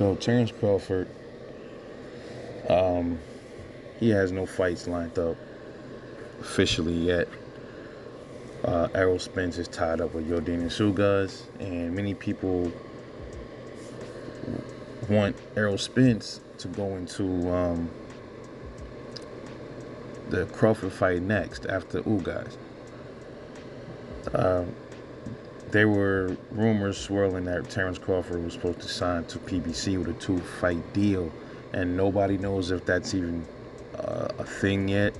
So Terence Crawford, um, he has no fights lined up officially yet. Errol Spence is tied up with Yordan Sugas, and many people want Errol Spence to go into the Crawford fight next after Ugas. Uh, there were rumors swirling that Terence Crawford was supposed to sign to PBC with a 2-fight deal, and nobody knows if that's even a thing yet.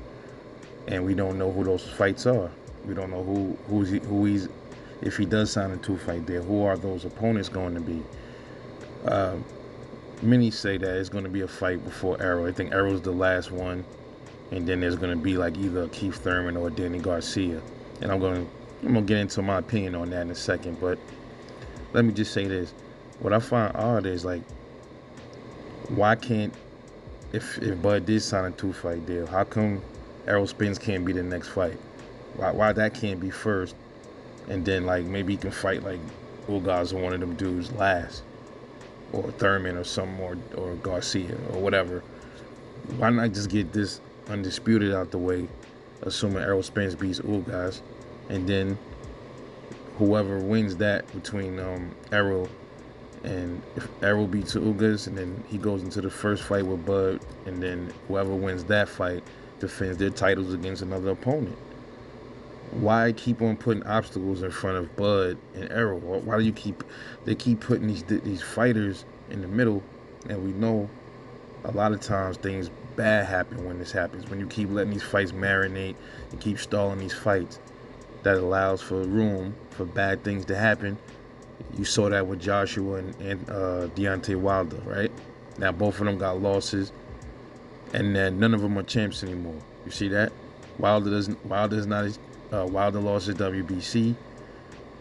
And we don't know who those fights are. We don't know who he's if he does sign a 2-fight deal. Who are those opponents going to be? Uh, Many say that it's going to be a fight before Errol. I think Errol's the last one, and then there's going to be like either Keith Thurman or Danny Garcia. And I'm gonna get into my opinion on that in a second. But let me just say this: what I find odd is like, why can't if Bud did sign a 2-fight deal, how come Errol Spence can't be the next fight? Why that can't be first, and then like maybe he can fight like Ugas or one of them dudes last, or Thurman or something, or Garcia or whatever. Why not just get this undisputed out the way, assuming Errol Spence beats Ugas, and then whoever wins that between Errol, and if Errol beats Ugas, and then he goes into the first fight with Bud, and then whoever wins that fight defends their titles against another opponent. Why keep on putting obstacles in front of Bud and Errol? Why do they keep putting these fighters in the middle? And we know a lot of times things bad happen when this happens. When you keep letting these fights marinate and keep stalling these fights, that allows for room for bad things to happen. You saw that with Joshua and Deontay Wilder, right? Now both of them got losses, and then none of them are champs anymore. You see that? Wilder lost his WBC.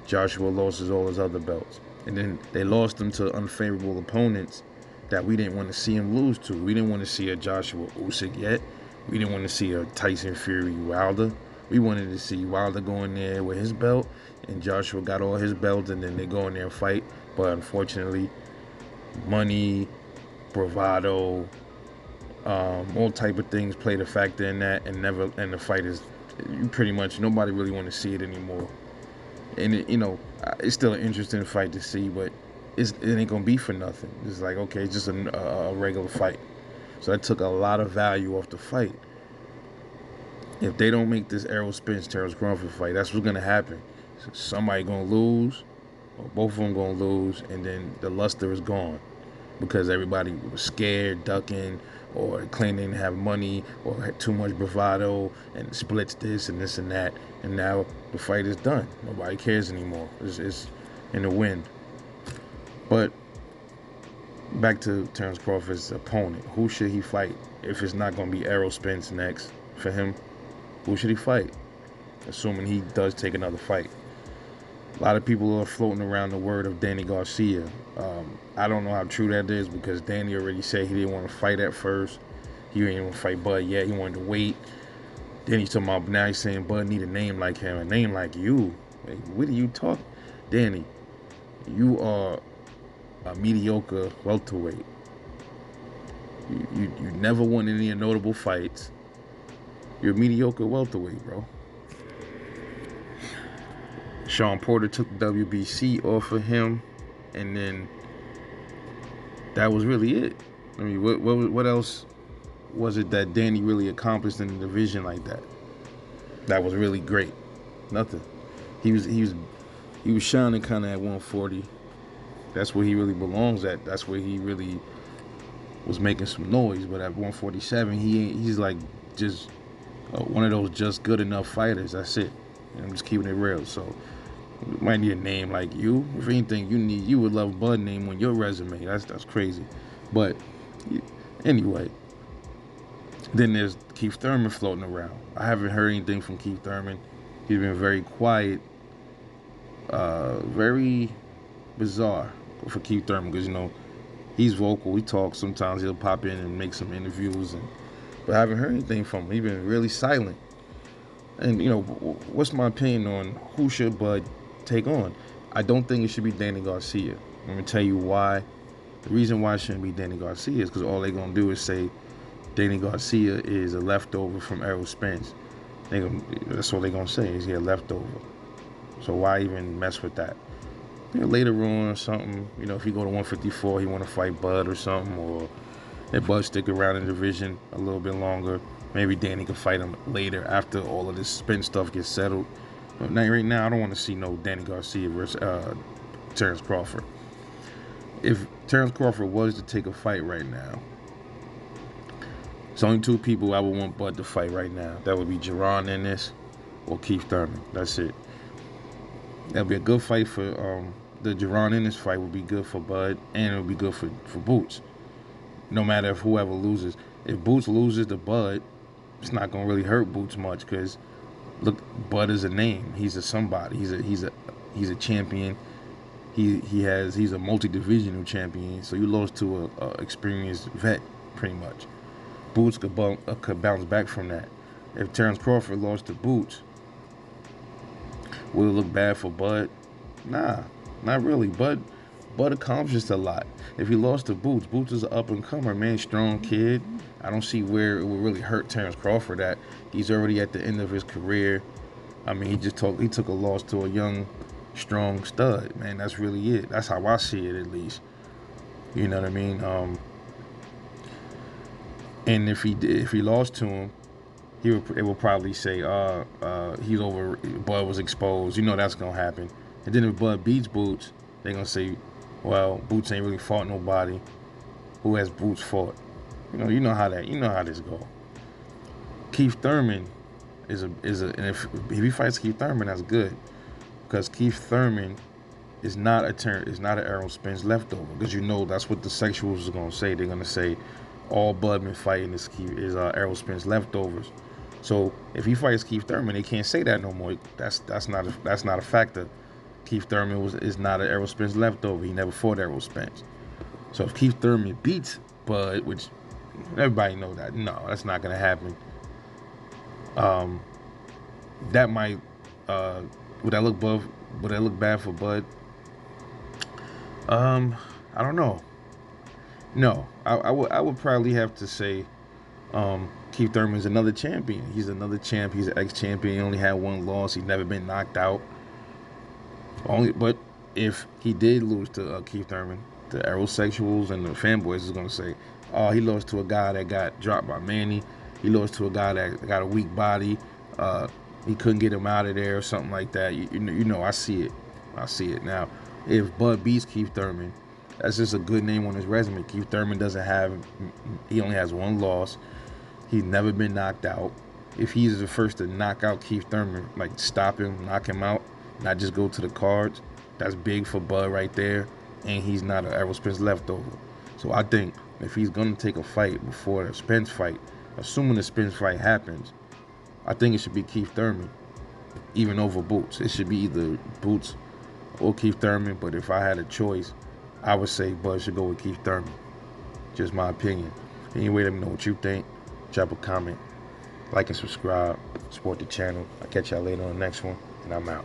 Joshua lost all his other belts, and then they lost them to unfavorable opponents that we didn't want to see him lose to. We didn't want to see a Joshua Usyk yet. We didn't want to see a Tyson Fury Wilder. We wanted to see Wilder go in there with his belt, and Joshua got all his belts, and then they go in there and fight. But unfortunately, money, bravado, all type of things played a factor in that, and the fight is pretty much nobody really want to see it anymore. And it's still an interesting fight to see, but it ain't gonna be for nothing. It's like, okay, it's just a regular fight. So that took a lot of value off the fight. If they don't make this Errol Spence Terence Crawford fight, that's what's gonna happen. Somebody gonna lose, or both of them gonna lose, and then the luster is gone because everybody was scared, ducking, or claimed they didn't have money, or had too much bravado, and splits this and this and that, and now the fight is done. Nobody cares anymore. It's in the wind. But back to Terence Crawford's opponent. Who should he fight if it's not going to be Errol Spence next for him? Who should he fight? Assuming he does take another fight. A lot of people are floating around the word of Danny Garcia. I don't know how true that is because Danny already said he didn't want to fight at first. He didn't want to fight Bud yet. He wanted to wait. Then he's talking about, now he's saying Bud need a name like him, a name like you. Like, what are you talking? Danny, you are a mediocre welterweight. You never won any notable fights. You're a mediocre welterweight, bro. Sean Porter took the WBC off of him, and then that was really it. I mean, what else was it that Danny really accomplished in the division like that? That was really great. Nothing. He was shining kind of at 140. That's where he really belongs at. That's where he really was making some noise. But at 147, he's like just one of those just good enough fighters. That's it. And I'm just keeping it real. So you might need a name like you. If anything, you would love Bud name on your resume. That's crazy. But anyway, then there's Keith Thurman floating around. I haven't heard anything from Keith Thurman. He's been very quiet, very bizarre for Keith Thurman because he's vocal. He talks. Sometimes he'll pop in and make some interviews, but I haven't heard anything from him. He's been really silent. And what's my opinion on who should Bud take on? I don't think it should be Danny Garcia. I'm gonna tell you why. The reason why it shouldn't be Danny Garcia is because all they're gonna do is say Danny Garcia is a leftover from Errol Spence. That's all they're gonna say is he a leftover. So why even mess with that? Later on or something, if he go to 154, he want to fight Bud or something, or if Bud stick around in the division a little bit longer, maybe Danny can fight him later after all of this Spence stuff gets settled. But right now, I don't want to see no Danny Garcia versus Terence Crawford. If Terence Crawford was to take a fight right now, it's only two people I would want Bud to fight right now. That would be Jaron Ennis or Keith Thurman. That's it. That'd be a good fight for the Jaron Ennis fight would be good for Bud, and it would be good for Boots. No matter if whoever loses. If Boots loses to Bud, it's not gonna really hurt Boots much because look, Bud is a name. He's a somebody. He's a champion. He's a multi-divisional champion. So you lost to a experienced vet pretty much. Boots could bounce back from that. If Terence Crawford lost to Boots, will it look bad for Bud? Nah, not really. Bud accomplished a lot. If he lost to Boots, Boots is an up-and-comer, man, strong kid. I don't see where it would really hurt Terence Crawford at. He's already at the end of his career. I mean, he took a loss to a young, strong stud, man. That's really it. That's how I see it, at least. You know what I mean? And if he lost to him, it will probably say, he's over. Bud was exposed. That's gonna happen. And then if Bud beats Boots, they're gonna say, well, Boots ain't really fought nobody. Who has Boots fought? You know how this go. Keith Thurman is and if he fights Keith Thurman, that's good, because Keith Thurman is not an Errol Spence leftover, because that's what the sexuals are gonna say. They're gonna say all Bud been fighting is Errol Spence leftovers. So if he fights Keith Thurman, they can't say that no more. That's not a factor. Keith Thurman is not an Errol Spence leftover. He never fought Errol Spence. So if Keith Thurman beats Bud, which everybody know that, no, that's not gonna happen. That might would that look bad for Bud? I don't know. No, I would probably have to say Keith Thurman's another champion. He's another champ. He's an ex-champion. He only had one loss. He's never been knocked out. But if he did lose to Keith Thurman, the aerosexuals and the fanboys is gonna say, oh, he lost to a guy that got dropped by Manny. He lost to a guy that got a weak body. He couldn't get him out of there or something like that. I see it. I see it. Now, if Bud beats Keith Thurman, that's just a good name on his resume. Keith Thurman he only has one loss. He's never been knocked out. If he's the first to knock out Keith Thurman, like stop him, knock him out, not just go to the cards, that's big for Bud right there. And he's not an Errol Spence leftover. So I think if he's going to take a fight before the Spence fight, assuming the Spence fight happens, I think it should be Keith Thurman, even over Boots. It should be either Boots or Keith Thurman, but if I had a choice, I would say Bud should go with Keith Thurman. Just my opinion. Anyway, let me know what you think. Drop a comment, like and subscribe, support the channel. I'll catch y'all later on the next one, and I'm out.